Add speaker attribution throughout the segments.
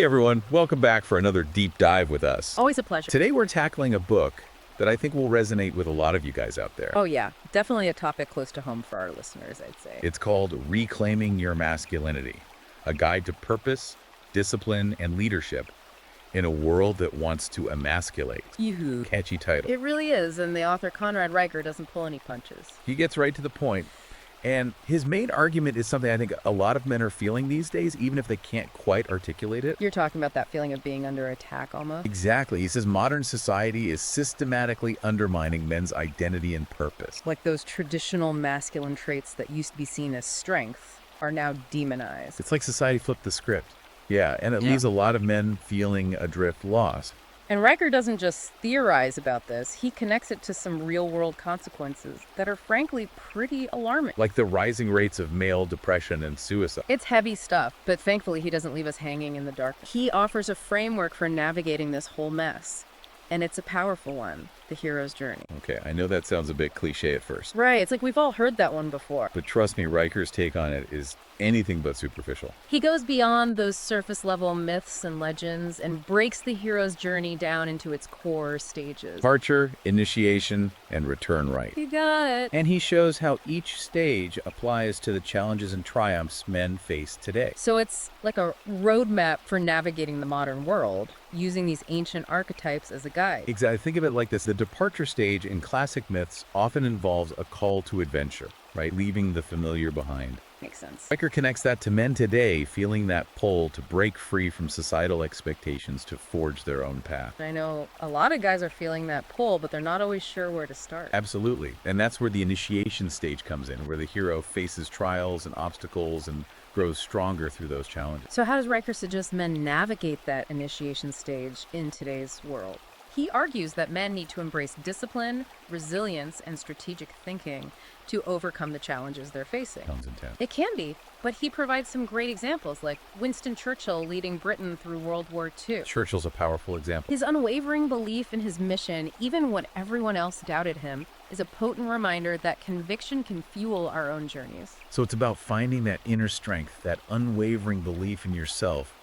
Speaker 1: Hey everyone, welcome back for another deep dive with us.
Speaker 2: Always a pleasure.
Speaker 1: Today we're tackling a book that I think will resonate with a lot of you guys out there.
Speaker 2: Oh, yeah. Definitely a topic close to home for our listeners, I'd say.
Speaker 1: It's called Reclaiming Your Masculinity, a guide to purpose, discipline, and leadership in a world that wants to emasculate.
Speaker 2: Yoo-hoo.
Speaker 1: Catchy title.
Speaker 2: It really is, and the author Conrad Riker doesn't pull any punches.
Speaker 1: He gets right to the point. And his main argument is something I think a lot of men are feeling these days, even if they can't quite articulate it.
Speaker 2: You're talking about that feeling of being under attack almost?
Speaker 1: Exactly. He says modern society is systematically undermining men's identity and purpose.
Speaker 2: Like those traditional masculine traits that used to be seen as strength are now demonized.
Speaker 1: It's like society flipped the script. Yeah, and it
Speaker 2: Yeah.
Speaker 1: leaves a lot of men feeling adrift, lost.
Speaker 2: And Riker doesn't just theorize about this, he connects it to some real-world consequences that are frankly pretty alarming.
Speaker 1: Like the rising rates of male depression and suicide.
Speaker 2: It's heavy stuff, but thankfully he doesn't leave us hanging in the dark. He offers a framework for navigating this whole mess, and it's a powerful one, the hero's journey.
Speaker 1: Okay, I know that sounds a bit cliche at first,
Speaker 2: Right, it's like we've all heard that one before.
Speaker 1: but trust me, Riker's take on it is anything but superficial.
Speaker 2: He goes beyond those surface-level myths and legends and breaks the hero's journey down into its core stages.
Speaker 1: Departure, initiation, and return right.
Speaker 2: You got it.
Speaker 1: And he shows how each stage applies to the challenges and triumphs men face today.
Speaker 2: So it's like a roadmap for navigating the modern world, using these ancient archetypes as a guide.
Speaker 1: Exactly. Think of it like this. The departure stage in classic myths often involves a call to adventure, right? Leaving the familiar behind.
Speaker 2: Makes sense.
Speaker 1: Riker connects that to men today feeling that pull to break free from societal expectations to forge their own path.
Speaker 2: I know a lot of guys are feeling that pull, but they're not always sure where to start.
Speaker 1: Absolutely. And that's where the initiation stage comes in, where the hero faces trials and obstacles and grows stronger through those challenges.
Speaker 2: So how does Riker suggest men navigate that initiation stage in today's world? He argues that men need to embrace discipline, resilience, and strategic thinking to overcome the challenges they're facing.
Speaker 1: Sounds intense.
Speaker 2: It can be, but he provides some great examples, like Winston Churchill leading Britain through World War II.
Speaker 1: Churchill's a powerful example.
Speaker 2: His unwavering belief in his mission, even when everyone else doubted him, is a potent reminder that conviction can fuel our own journeys.
Speaker 1: So it's about finding that inner strength, that unwavering belief in yourself,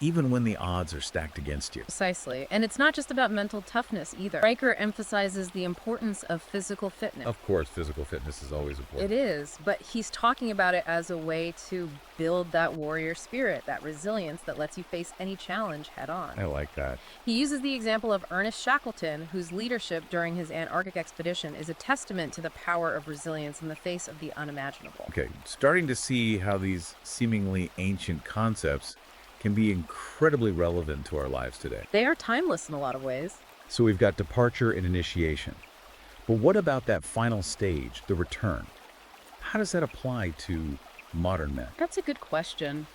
Speaker 1: even when the odds are stacked against you.
Speaker 2: Precisely. And it's not just about mental toughness either. Riker emphasizes the importance of physical fitness.
Speaker 1: Of course, physical fitness is always important.
Speaker 2: It is, but he's talking about it as a way to build that warrior spirit, that resilience that lets you face any challenge head on.
Speaker 1: I like that.
Speaker 2: He uses the example of Ernest Shackleton, whose leadership during his Antarctic expedition is a testament to the power of resilience in the face of the unimaginable.
Speaker 1: Okay, starting to see how these seemingly ancient concepts can be incredibly relevant to our lives today.
Speaker 2: They are timeless in a lot of ways.
Speaker 1: So we've got departure and initiation. But what about that final stage, the return? How does that apply to modern men?
Speaker 2: That's a good question.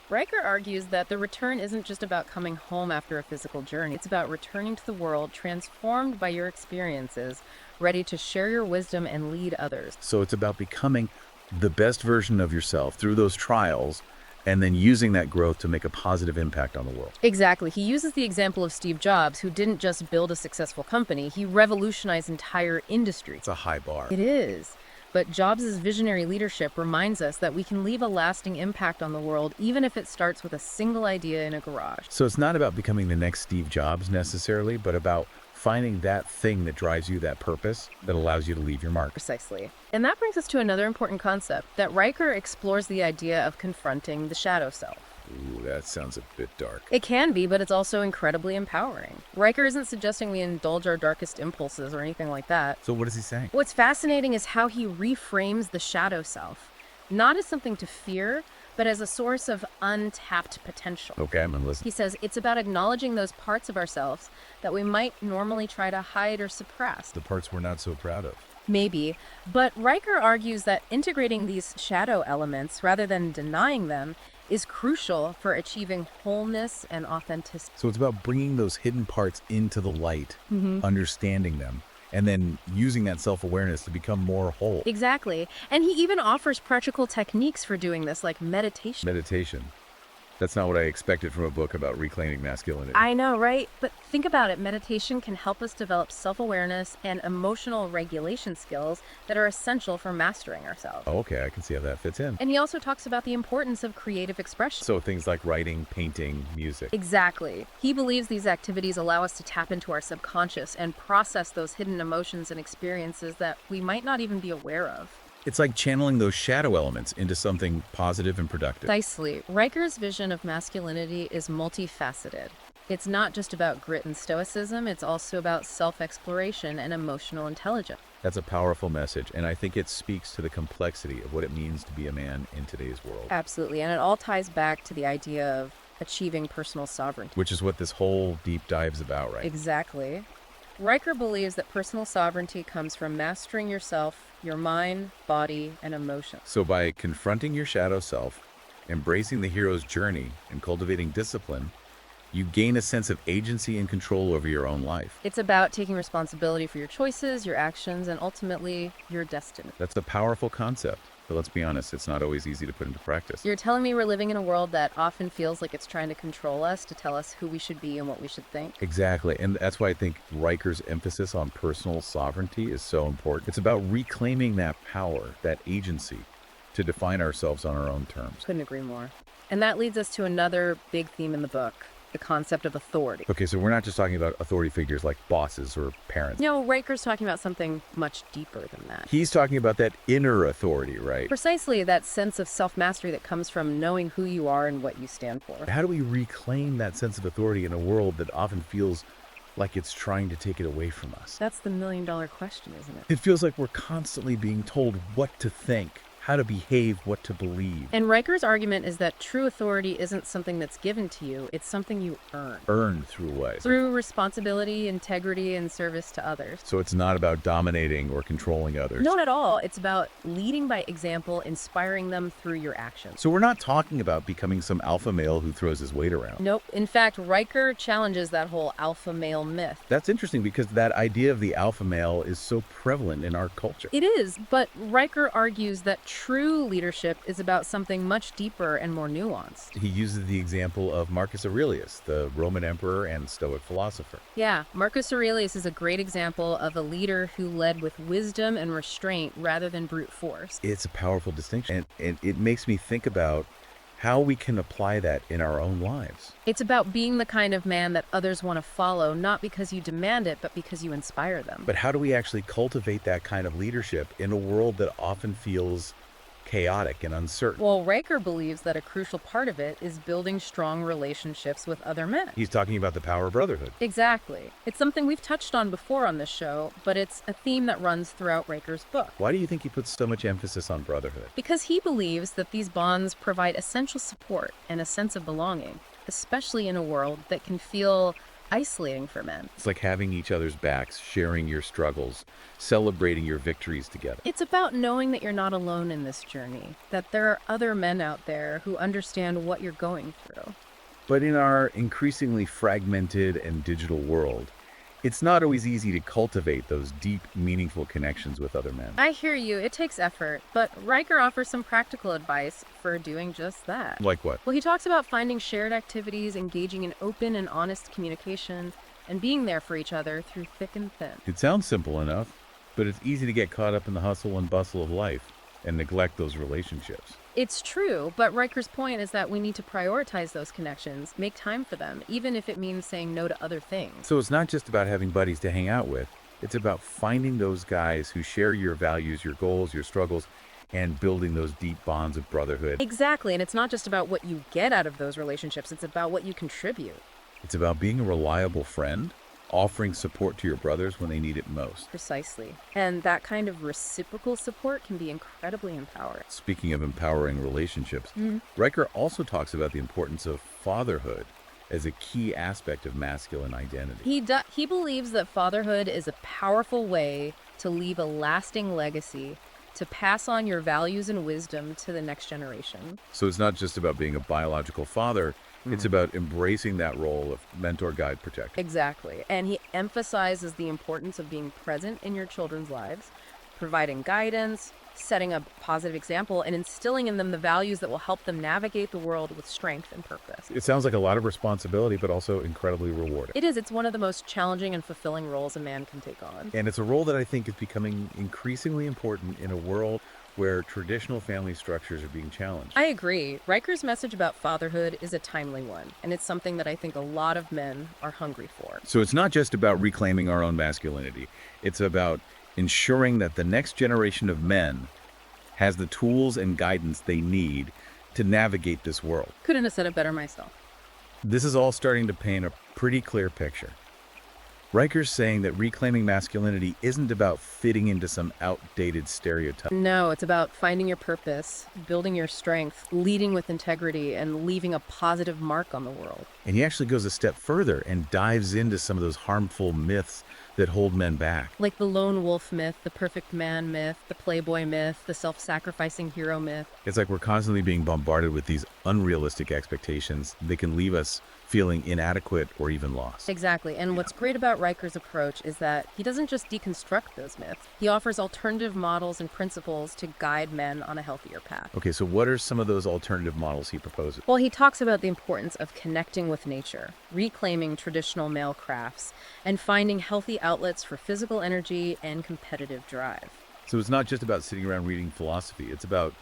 Speaker 2: Riker argues that the return isn't just about coming home after a physical journey. It's about returning to the world transformed by your experiences, ready to share your wisdom and lead others.
Speaker 1: So it's about becoming the best version of yourself through those trials and then using that growth to make a positive impact on the world.
Speaker 2: Exactly. He uses the example of Steve Jobs, who didn't just build a successful company, he revolutionized entire industries.
Speaker 1: It's a high bar.
Speaker 2: It is. But Jobs' visionary leadership reminds us that we can leave a lasting impact on the world, even if it starts with a single idea in a garage.
Speaker 1: So it's not about becoming the next Steve Jobs necessarily, but about finding that thing that drives you, that purpose that allows you to leave your mark.
Speaker 2: Precisely. And that brings us to another important concept, that Riker explores the idea of confronting the shadow self.
Speaker 1: Ooh, that sounds a bit dark.
Speaker 2: It can be, but it's also incredibly empowering. Riker isn't suggesting we indulge our darkest impulses or anything like that.
Speaker 1: So what is he saying?
Speaker 2: What's fascinating is how he reframes the shadow self, not as something to fear, but as a source of untapped potential.
Speaker 1: Okay, I'm gonna listen.
Speaker 2: He says it's about acknowledging those parts of ourselves that we might normally try to hide or suppress.
Speaker 1: The parts we're not so proud of.
Speaker 2: Maybe, but Riker argues that integrating these shadow elements rather than denying them is crucial for achieving wholeness and authenticity.
Speaker 1: So it's about bringing those hidden parts into the light, understanding them, and then using that self-awareness to become more whole.
Speaker 2: Exactly. And he even offers practical techniques for doing this, like meditation.
Speaker 1: Meditation. That's not what I expected from a book about reclaiming masculinity.
Speaker 2: I know, right? But think about it. Meditation can help us develop self-awareness and emotional regulation skills that are essential for mastering ourselves.
Speaker 1: Oh, okay, I can see how that fits in.
Speaker 2: And he also talks about the importance of creative expression.
Speaker 1: So things like writing, painting, music.
Speaker 2: Exactly. He believes these activities allow us to tap into our subconscious and process those hidden emotions and experiences that we might not even be aware of.
Speaker 1: It's like channeling those shadow elements into something positive and productive.
Speaker 2: Precisely. Riker's vision of masculinity is multifaceted. It's not just about grit and stoicism, it's also about self-exploration and emotional intelligence.
Speaker 1: That's a powerful message, and I think it speaks to the complexity of what it means to be a man in today's world.
Speaker 2: Absolutely. And it all ties back to the idea of achieving personal sovereignty.
Speaker 1: Which is what this whole deep dive's about, right?
Speaker 2: Exactly. Riker believes that personal sovereignty comes from mastering yourself, your mind, body, and emotions.
Speaker 1: So by confronting your shadow self, embracing the hero's journey, and cultivating discipline, you gain a sense of agency and control over your own life.
Speaker 2: It's about taking responsibility for your choices, your actions, and ultimately your destiny.
Speaker 1: That's a powerful concept, but let's be honest, it's not always easy to put into practice.
Speaker 2: You're telling me we're living in a world that often feels like it's trying to control us, to tell us who we should be and what we should think?
Speaker 1: Exactly, and that's why I think Riker's emphasis on personal sovereignty is so important. It's about reclaiming that power, that agency, to define ourselves on our own terms.
Speaker 2: Couldn't agree more. And that leads us to another big theme in the book, the concept of authority.
Speaker 1: Okay, so we're not just talking about authority figures like bosses or parents.
Speaker 2: No, Riker's talking about something much deeper than that.
Speaker 1: He's talking about that inner authority, right?
Speaker 2: Precisely that sense of self-mastery that comes from knowing who you are and what you stand for.
Speaker 1: How do we reclaim that sense of authority in a world that often feels like it's trying to take it away from us?
Speaker 2: That's the million-dollar question, isn't it?
Speaker 1: It feels like we're constantly being told what to think, how to behave, what to believe.
Speaker 2: And Riker's argument is that true authority isn't something that's given to you, it's something you earn.
Speaker 1: Earned through what?
Speaker 2: Through responsibility, integrity, and service to others.
Speaker 1: So it's not about dominating or controlling others.
Speaker 2: Not at all. It's about leading by example, inspiring them through your actions.
Speaker 1: So we're not talking about becoming some alpha male who throws his weight around.
Speaker 2: Nope. In fact, Riker challenges that whole alpha male myth.
Speaker 1: That's interesting because that idea of the alpha male is so prevalent in our culture.
Speaker 2: It is, but Riker argues that true leadership is about something much deeper and more nuanced.
Speaker 1: He uses the example of Marcus Aurelius, the Roman emperor and Stoic philosopher.
Speaker 2: Yeah, Marcus Aurelius is a great example of a leader who led with wisdom and restraint rather than brute force.
Speaker 1: It's a powerful distinction, and it makes me think about how we can apply that in our own lives.
Speaker 2: It's about being the kind of man that others want to follow, not because you demand it, but because you inspire them.
Speaker 1: But how do we actually cultivate that kind of leadership in a world that often feels chaotic and uncertain?
Speaker 2: Well, Riker believes that a crucial part of it is building strong relationships with other men.
Speaker 1: He's talking about the power of brotherhood.
Speaker 2: Exactly. It's something we've touched on before on this show, but it's a theme that runs throughout Riker's book.
Speaker 1: Why do you think he puts so much emphasis on brotherhood?
Speaker 2: Because he believes that these bonds provide essential support and a sense of belonging, especially in a world that can feel isolating for men.
Speaker 1: It's like having each other's backs, sharing your struggles, celebrating your victories together.
Speaker 2: It's about knowing that you're not alone in this journey, that there are other men out there who understand what you're going through.
Speaker 1: But in our increasingly fragmented and digital world, it's not always easy to cultivate those deep, meaningful connections with other men.
Speaker 2: I hear you, it takes effort, but Riker offers some practical advice for doing just that.
Speaker 1: Like what?
Speaker 2: Well, he talks about finding shared activities, engaging in open and honest communication, and being there for each other through thick and thin.
Speaker 1: It sounds simple enough, but it's easy to get caught up in the hustle and bustle of life and neglect those relationships.
Speaker 2: It's true, but Riker's point is that we need to prioritize those connections, make time for them, even if it means saying no to other things.
Speaker 1: So it's not just about having buddies to hang out with. It's about finding those guys who share your values, your goals, your struggles, and building those deep bonds of brotherhood.
Speaker 2: Exactly, and it's not just about what you get out of those relationships, it's about what you contribute.
Speaker 1: It's about being a reliable friend, offering support to your brothers when they need it most.
Speaker 2: Precisely. And that kind of reciprocal support can be incredibly empowering.
Speaker 1: Speaking of empowering relationships, Riker also talks about the importance of fatherhood as a key aspect of masculine identity.
Speaker 2: He believes that fatherhood is a powerful way to leave a lasting legacy, to pass on your values and wisdom to the next generation.
Speaker 1: So it's not just about being a biological father, it's about embracing that role of mentor, guide, protector.
Speaker 2: Exactly. And he emphasizes the importance of being present in your children's lives, providing guidance, setting a positive example, and instilling in them the values that will help them navigate the world with strength and purpose.
Speaker 1: It sounds like a lot of responsibility, but also incredibly rewarding.
Speaker 2: It is. It's one of the most challenging and fulfilling roles a man can take on.
Speaker 1: And it's a role that I think is becoming increasingly important in a world where traditional family structures are being challenged.
Speaker 2: I agree. Riker's message about fatherhood is a timely one, and it's something that I think a lot of men are hungry for.
Speaker 1: So it's not just about reclaiming our own masculinity. It's about ensuring that the next generation of men has the tools and guidance they need to navigate this world.
Speaker 2: Couldn't have said it better myself.
Speaker 1: This is all starting to paint a pretty clear picture. Riker's saying that reclaiming masculinity isn't about fitting into some outdated stereotype.
Speaker 2: No, it's about finding your purpose, building your strength, leading with integrity, and leaving a positive mark on the world.
Speaker 1: And he actually goes a step further and dives into some of those harmful myths that hold men back.
Speaker 2: Like the lone wolf myth, the perfect man myth, the playboy myth, the self-sacrificing hero myth.
Speaker 1: It's like we're constantly being bombarded with these unrealistic expectations that can leave us feeling inadequate or even lost.
Speaker 2: Exactly. And what's great about Riker's approach is that he doesn't just deconstruct those myths. He offers alternative models and principles to guide men on a healthier path.
Speaker 1: Okay, so what are some of those alternative models he proposes?
Speaker 2: Well, he talks about the importance of connecting with nature, reclaiming traditional male crafts, and finding healthy outlets for physical energy and competitive drive.
Speaker 1: So it's not just about sitting around reading philosophy. It's about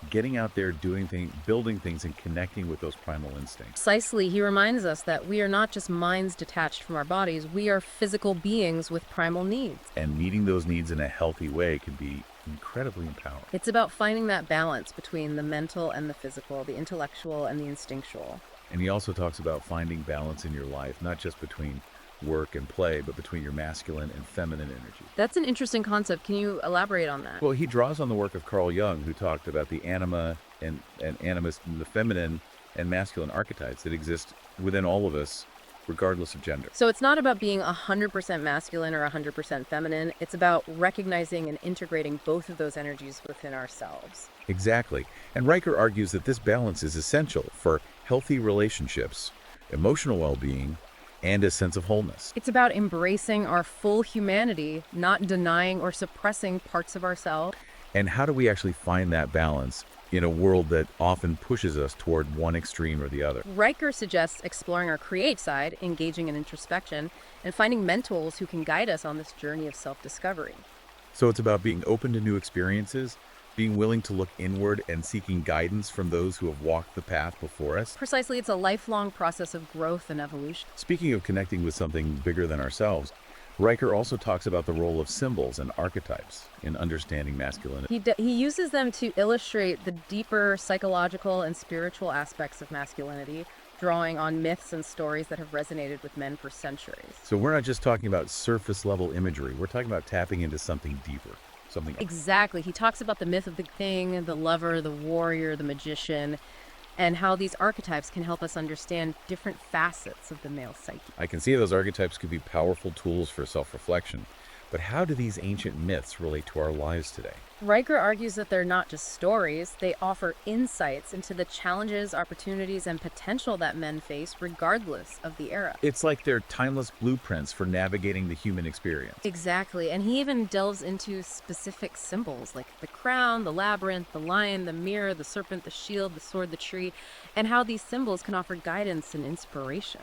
Speaker 1: getting out there, doing things, building things, and connecting with those primal instincts.
Speaker 2: Precisely, he reminds us that we are not just minds detached from our bodies, we are physical beings with primal needs.
Speaker 1: And meeting those needs in a healthy way can be incredibly empowering.
Speaker 2: It's about finding that balance between the mental and the physical, the intellectual and the instinctual.
Speaker 1: And he also talks about finding balance in your life, not just between work and play, but between your masculine and feminine energy.
Speaker 2: That's an interesting concept. Can you elaborate on that?
Speaker 1: Well, he draws on the work of Carl Jung, who talked about the anima and animus, and the feminine and masculine archetypes that exist within all of us, regardless of gender.
Speaker 2: So it's not about being 100% masculine or 100% feminine. It's about recognizing and integrating both of those energies within ourselves.
Speaker 1: Exactly. And Riker argues that this balance is essential for healthy relationships, emotional well-being, and a sense of wholeness.
Speaker 2: It's about embracing our full humanity, not denying or suppressing parts of ourselves.
Speaker 1: And how do we actually find that balance in a world that often pushes us toward one extreme or the other?
Speaker 2: Riker suggests exploring our create side, engaging in introspection, and finding mentors who can guide us on this journey of self-discovery.
Speaker 1: So it's about being open to new experiences, being willing to look inward and seeking guidance from those who have walked the path before us.
Speaker 2: Precisely, it's a lifelong process of growth and evolution.
Speaker 1: Speaking of connecting with something bigger than ourselves, Riker also talks about the role of symbols and archetypes in understanding masculinity.
Speaker 2: He uses them to illustrate the deeper psychological and spiritual aspects of masculinity, drawing on myths and stories that have resonated with men for centuries.
Speaker 1: So we're not just talking about surface level imagery, we're talking about tapping into something deeper.
Speaker 2: Exactly. He talks about the myth of the king, the lover, the warrior, the magician, and how these archetypes can help us understand different facets of the male psyche.
Speaker 1: I can see those archetypes could be powerful tools for self-reflection, but how do these ancient myths relate to our lives today?
Speaker 2: Riker argues that they're not just stories, they offer insights into the challenges, opportunities, and potential that men face regardless of the era.
Speaker 1: It's like they're timeless blueprints for navigating the human experience.
Speaker 2: Exactly, and he even delves into specific symbols like the crown, the labyrinth, the lion, the mirror, the serpent, the shield, the sword, the tree, and how these symbols can offer guidance and inspiration.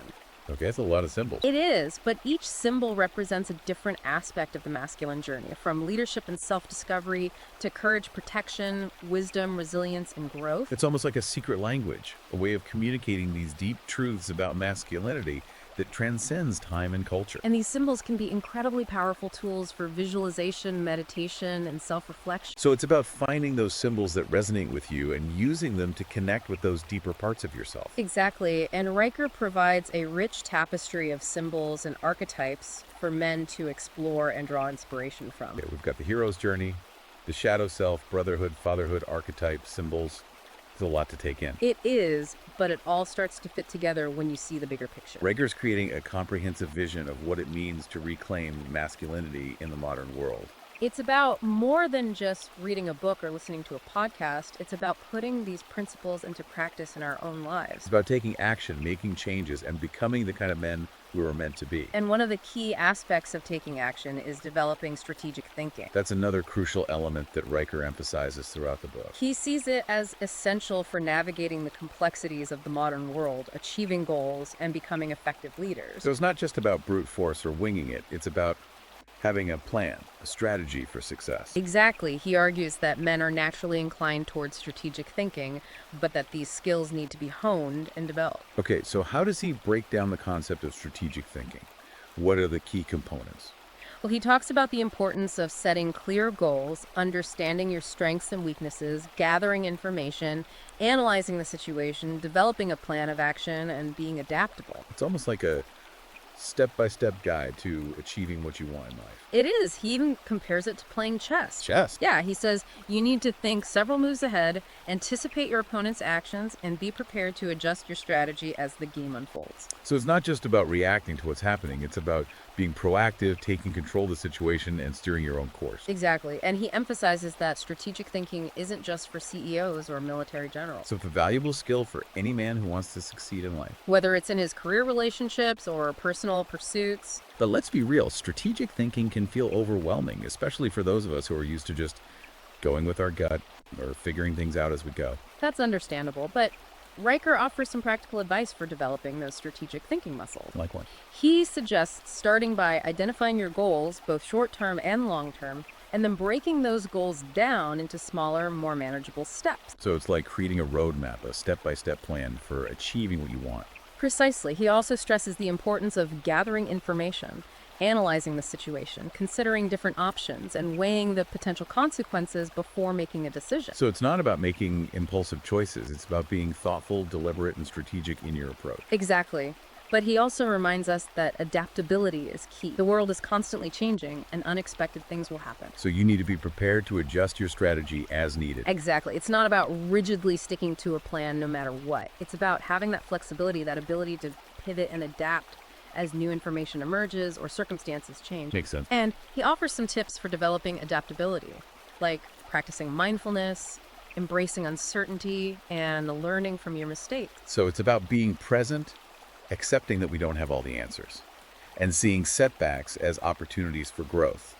Speaker 1: Okay, that's a lot of symbols.
Speaker 2: It is, but each symbol represents a different aspect of the masculine journey, from leadership and self-discovery to courage, protection, wisdom, resilience, and growth.
Speaker 1: It's almost like a secret language, a way of communicating these deep truths about masculinity that transcends time and culture.
Speaker 2: And these symbols can be incredibly powerful tools for visualization, meditation, and self-reflection.
Speaker 1: So it's about finding those symbols that resonate with you and using them to connect with those deeper parts of yourself.
Speaker 2: Exactly, and Riker provides a rich tapestry of symbols and archetypes for men to explore and draw inspiration from.
Speaker 1: Okay, we've got the hero's journey, the shadow self, brotherhood, fatherhood, archetype, symbols. There's a lot to take in.
Speaker 2: It is, but it all starts to fit together when you see the bigger picture.
Speaker 1: Riker's creating a comprehensive vision of what it means to reclaim masculinity in the modern world.
Speaker 2: It's about more than just reading a book or listening to a podcast. It's about putting these principles into practice in our own lives.
Speaker 1: It's about taking action, making changes, and becoming the kind of men we were meant to be.
Speaker 2: And one of the key aspects of taking action is developing strategic thinking.
Speaker 1: That's another crucial element that Riker emphasizes throughout the book.
Speaker 2: He sees it as essential for navigating the complexities of the modern world, achieving goals, and becoming effective leaders.
Speaker 1: So it's not just about brute force or winging it, it's about having a plan, a strategy for success.
Speaker 2: Exactly. He argues that men are naturally inclined towards strategic thinking, but that these skills need to be honed and developed.
Speaker 1: Okay, so how does he break down the concept of strategic thinking? What are the key components?
Speaker 2: Well, he talks about the importance of setting clear goals, understanding your strengths and weaknesses, gathering information, analyzing the situation, developing a plan of action, and being adaptable.
Speaker 1: It's almost like a step-by-step guide to achieving what you want in life.
Speaker 2: It is. He even compares it to playing chess.
Speaker 1: Chess?
Speaker 2: Yeah, he says you need to think several moves ahead, anticipate your opponent's actions, and be prepared to adjust your strategy as the game unfolds.
Speaker 1: So it's not just about reacting to what's happening, it's about being proactive, taking control of the situation, and steering your own course.
Speaker 2: Exactly. And he emphasizes that strategic thinking isn't just for CEOs or military generals.
Speaker 1: So it's a valuable skill for any man who wants to succeed in life.
Speaker 2: Whether it's in his career relationships or personal pursuits.
Speaker 1: But let's be real, strategic thinking can feel overwhelming, especially for those of us who are used to just going with our gut or figuring things out as we go.
Speaker 2: That's understandable, but Riker offers some practical advice for developing those strategic thinking muscles.
Speaker 1: Like what?
Speaker 2: He suggests starting by identifying your goals, both short-term and long-term, and then breaking those goals down into smaller, more manageable steps.
Speaker 1: So it's like creating a roadmap, a step-by-step plan for achieving what you want.
Speaker 2: Precisely. He also stresses the importance of gathering information, analyzing the situation, considering different options, and weighing the potential consequences before making a decision.
Speaker 1: So it's not about making impulsive choices, it's about being thoughtful, deliberate, and strategic in your approach.
Speaker 2: Exactly. But he also reminds us that adaptability is key. The world is constantly changing, and unexpected things will happen.
Speaker 1: So you need to be prepared to adjust your strategy as needed.
Speaker 2: Exactly. It's not about rigidly sticking to a plan no matter what. It's about having that flexibility, that ability to pivot and adapt as new information emerges or circumstances change.
Speaker 1: Makes sense.
Speaker 2: And he offers some tips for developing adaptability, like practicing mindfulness, embracing uncertainty, and learning from your mistakes.
Speaker 1: So it's about being present, accepting that we don't have all the answers, and seeing setbacks as opportunities for growth.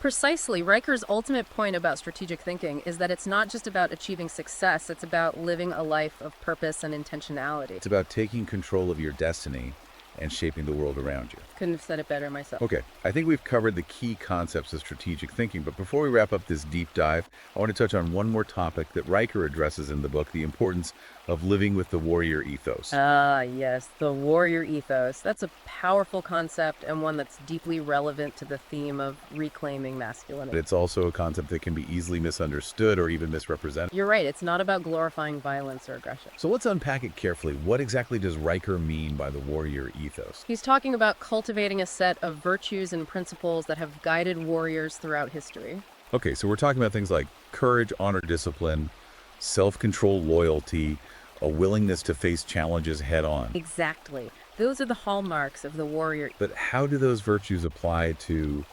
Speaker 2: Precisely. Riker's ultimate point about strategic thinking is that it's not just about achieving success, it's about living a life of purpose and intentionality.
Speaker 1: It's about taking control of your destiny and shaping the world around you.
Speaker 2: Couldn't have said it better myself.
Speaker 1: Okay, I think we've covered the key concepts of strategic thinking, but before we wrap up this deep dive, I want to touch on one more topic that Riker addresses in the book, the importance of living with the warrior ethos.
Speaker 2: Ah, yes, the warrior ethos. That's a powerful concept and one that's deeply relevant to the theme of reclaiming
Speaker 1: But
Speaker 2: masculinity.
Speaker 1: it's also a concept that can be easily misunderstood or even misrepresented.
Speaker 2: You're right, it's not about glorifying violence or aggression.
Speaker 1: So let's unpack it carefully. What exactly does Riker mean by the warrior ethos?
Speaker 2: He's talking about cultivating a set of virtues and principles that have guided warriors throughout history.
Speaker 1: Okay, so we're talking about things like courage, honor, discipline, self-control, loyalty, a willingness to face challenges head on.
Speaker 2: Exactly. Those are the hallmarks of the warrior.
Speaker 1: But how do those virtues apply to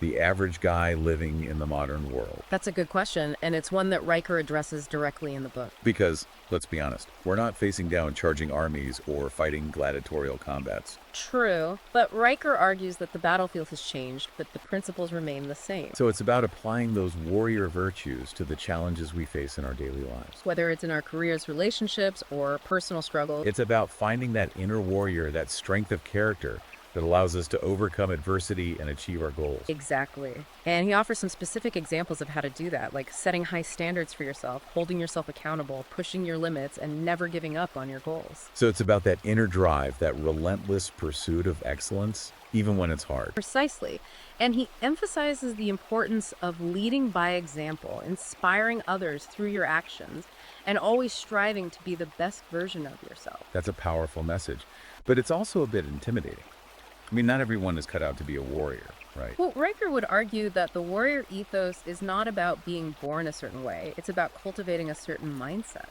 Speaker 1: the average guy living in the modern world?
Speaker 2: That's a good question, and it's one that Riker addresses directly in the book.
Speaker 1: Because, let's be honest, we're not facing down charging armies or fighting gladiatorial combats.
Speaker 2: True, but Riker argues that the battlefield has changed, but the principles remain the same.
Speaker 1: So it's about applying those warrior virtues to the challenges we face in our daily lives.
Speaker 2: Whether it's in our careers, relationships, or personal struggles.
Speaker 1: It's about finding that inner warrior, that strength of character that allows us to overcome adversity and achieve our goals.
Speaker 2: Exactly. And he offers some specific examples of how to do that, like setting high standards for yourself, holding yourself accountable, pushing your limits, and never giving up on your goals.
Speaker 1: So it's about that inner drive, that relentless pursuit of excellence, even when it's hard.
Speaker 2: Precisely. And he emphasizes the importance of leading by example, inspiring others through your actions, and always striving to be the best version of yourself.
Speaker 1: That's a powerful message, but it's also a bit intimidating. I mean, not everyone is cut out to be a warrior, right?
Speaker 2: Well, Riker would argue that the warrior ethos is not about being born a certain way. It's about cultivating a certain mindset.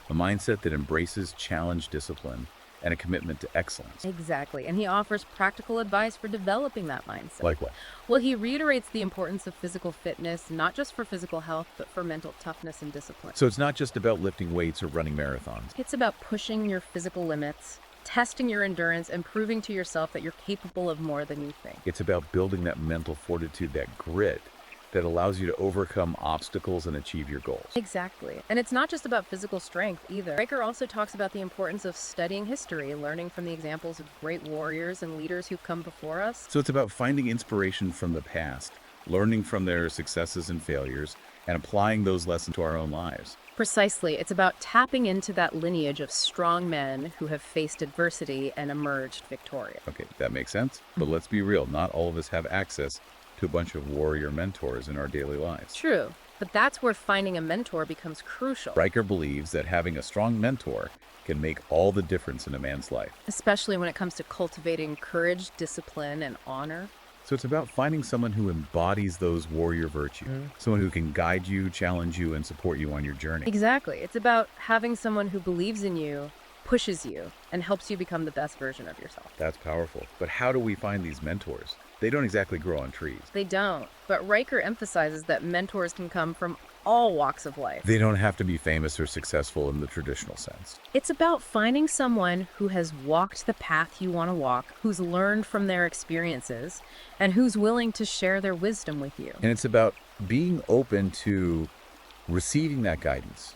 Speaker 1: A mindset that embraces challenge, discipline, and a commitment to excellence.
Speaker 2: Exactly. And he offers practical advice for developing that mindset.
Speaker 1: Like what?
Speaker 2: Well, he reiterates the importance of physical fitness, not just for physical health, but for mental toughness and discipline.
Speaker 1: So it's not just about lifting weights or running marathons.
Speaker 2: It's about pushing your physical limits, testing your endurance and proving to yourself that you're capable of more than you think.
Speaker 1: It's about building that mental fortitude, that grit that allows you to overcome obstacles and achieve your goals.
Speaker 2: Exactly. And it's not just about physical strength either. Riker also talks about the importance of studying history, learning from the examples of great warriors and leaders who've come before us.
Speaker 1: So it's about finding inspiration from the past, learning from their successes and failures, and applying those lessons to our own lives.
Speaker 2: Precisely. It's about tapping into that lineage of strong men who have faced adversity and emerged victorious.
Speaker 1: Okay, that makes sense. But let's be real, not all of us have access to a bunch of warrior mentors in our daily lives.
Speaker 2: True. But that's where finding a mentor becomes crucial,
Speaker 1: Riker believes that having a strong mentor can make all the difference in a man's life.
Speaker 2: especially when it comes to cultivating courage, discipline, and honor.
Speaker 1: So it's about finding someone who embodies those warrior virtues, someone who can guide you, challenge you, and support you on your journey.
Speaker 2: Exactly. It's about having someone who believes in you, pushes you, and helps you become the best version of yourself.
Speaker 1: That's powerful. But how do we find these mentors? They don't exactly grow on trees.
Speaker 2: They don't. But Riker emphasizes that mentors can come from all walks of life.
Speaker 1: They don't have to be famous or successful in the traditional sense.
Speaker 2: It's about finding someone who has walked the path you want to walk, who's learned from their experiences, and who's willing to share their wisdom with you.
Speaker 1: And it's about being open to receiving that guidance,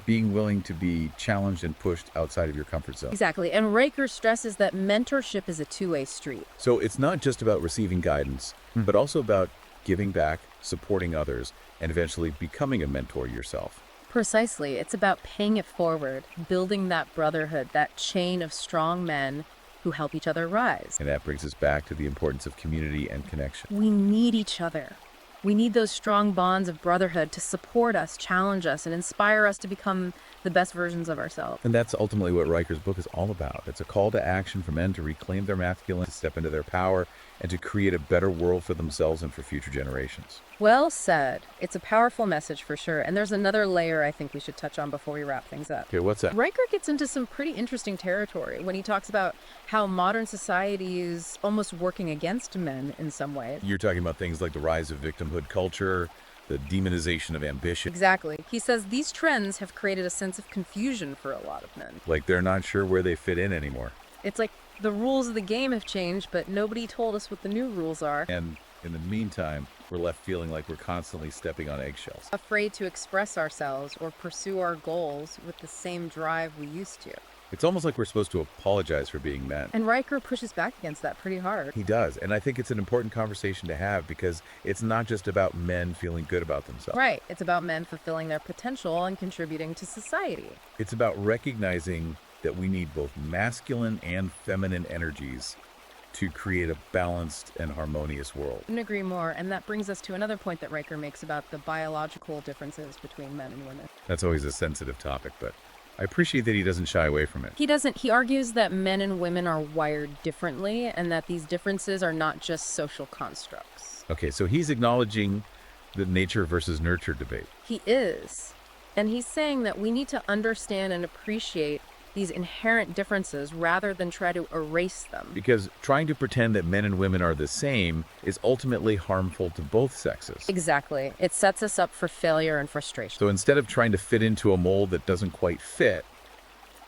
Speaker 1: being willing to be challenged and pushed outside of your comfort zone.
Speaker 2: Exactly. And Riker stresses that mentorship is a two-way street.
Speaker 1: So it's not just about receiving guidance, but also about giving back, supporting others, and eventually becoming a mentor yourself.
Speaker 2: Precisely. It's about paying it forward, building that brotherhood, that chain of strong men who help each other rise.
Speaker 1: And that brings us back to the importance of community and connection.
Speaker 2: We need each other. We need those strong bonds of brotherhood to support us, challenge us, and inspire us to become the best versions of ourselves.
Speaker 1: And that's ultimately what Riker's book is all about. It's a call to action for men to reclaim their masculinity, to step into their power, and to create a better world for themselves and for future generations.
Speaker 2: Well said. It's a powerful message for sure. And there's another layer I think we should touch on before we wrap things up.
Speaker 1: Okay, what's that?
Speaker 2: Riker gets into some pretty interesting territory when he talks about how modern society is almost working against men in some ways.
Speaker 1: You're talking about things like the rise of victimhood culture, the demonization of ambition.
Speaker 2: Exactly. He says these trends have created a sense of confusion for a lot of men.
Speaker 1: Like they're not sure where they fit in anymore.
Speaker 2: It's like the rules of the game have changed, but nobody told us what the new rules are.
Speaker 1: And in the meantime, we're left feeling like we're constantly stepping on eggshells.
Speaker 2: Afraid to express ourselves or pursue our goals with the same drive we used to.
Speaker 1: It's almost like we're supposed to apologize for being men.
Speaker 2: And Riker pushes back against that pretty hard.
Speaker 1: He does. And I think it's an important conversation to have because it's not just about men feeling good about themselves.
Speaker 2: Right. It's about men fulfilling their potential and contributing to society.
Speaker 1: It's about recognizing that we need both masculine and feminine energies to create a balanced and harmonious world.
Speaker 2: Couldn't agree more. And that brings us to another point that Riker makes about the biological differences between men and women.
Speaker 1: That's always a sensitive topic, but I appreciate that he doesn't shy away from it.
Speaker 2: He doesn't. He argues that men and women are wired differently and that these differences are not just social constructs.
Speaker 1: Okay, so he's acknowledging the nature versus nurture debate.
Speaker 2: He is. And he's saying that we need to understand and appreciate these inherent differences rather than try to erase them.
Speaker 1: Because trying to pretend that men and women are the same is ultimately harmful to both sexes.
Speaker 2: Exactly. It sets us up for failure and frustration.
Speaker 1: So instead of trying to fit into a mold that doesn't quite fit,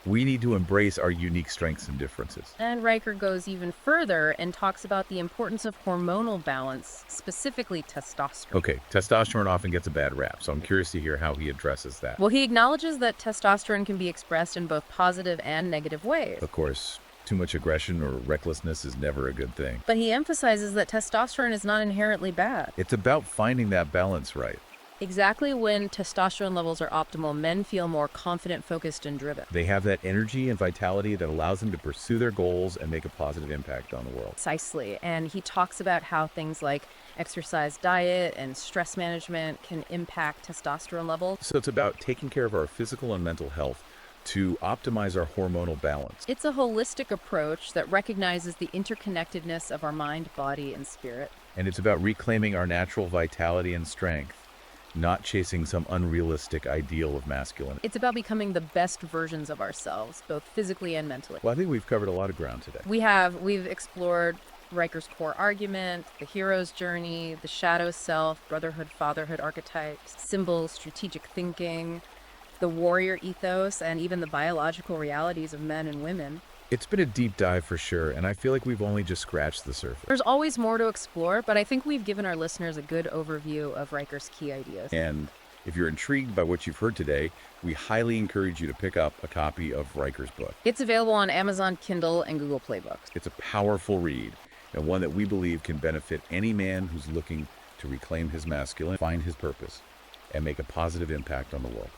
Speaker 1: we need to embrace our unique strengths and differences.
Speaker 2: And Riker goes even further and talks about the importance of hormonal balance, specifically testosterone.
Speaker 1: Okay, testosterone often gets a bad rap, so I'm curious to hear how he addresses that.
Speaker 2: Well, he acknowledges that testosterone can be expressed in both positive and negative ways.
Speaker 1: Of course, too much aggression or recklessness is never a good thing.
Speaker 2: But he emphasizes that testosterone is not inherently bad.
Speaker 1: It's about finding that balance right.
Speaker 2: Exactly when testosterone levels are optimal, men feel more confident, focused, and driven.
Speaker 1: They have that energy and vitality that allows them to pursue their goals and make a positive impact on the world.
Speaker 2: Precisely. And he talks about how things like exercise, diet, and stress management can impact testosterone levels.
Speaker 1: So it's about taking care of our physical and mental health to optimize our hormonal balance.
Speaker 2: It's a holistic approach that recognizes the interconnectedness of our mind, body, and spirit.
Speaker 1: And it's about reclaiming our natural vitality and strength, not chasing some unrealistic ideal of masculinity.
Speaker 2: It's about becoming the best versions of ourselves, both physically and mentally.
Speaker 1: Well, I think we've covered a lot of ground today.
Speaker 2: We've explored Riker's core argument, the hero's journey, the shadow self, brotherhood, fatherhood archetypes, symbols, strategic thinking, the warrior ethos, and even the biological realities of men and women.
Speaker 1: It's been a deep dive for sure, and I feel like we've only just scratched the surface.
Speaker 2: There's always more to explore, but I think we've given our listeners a good overview of Riker's key ideas.
Speaker 1: And if you're intrigued by what you've heard today, we highly encourage you to pick up a copy of Riker's book.
Speaker 2: It's available on Amazon Kindle and Google Play Books.
Speaker 1: It's a powerful read, and one that we believe can benefit any man who's looking to reclaim his masculine, find his purpose, and make a positive impact on the world.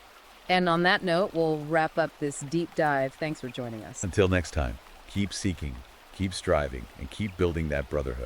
Speaker 2: And on that note, we'll wrap up this deep dive. Thanks for joining us.
Speaker 1: Until next time, keep seeking, keep striving, and keep building that brotherhood.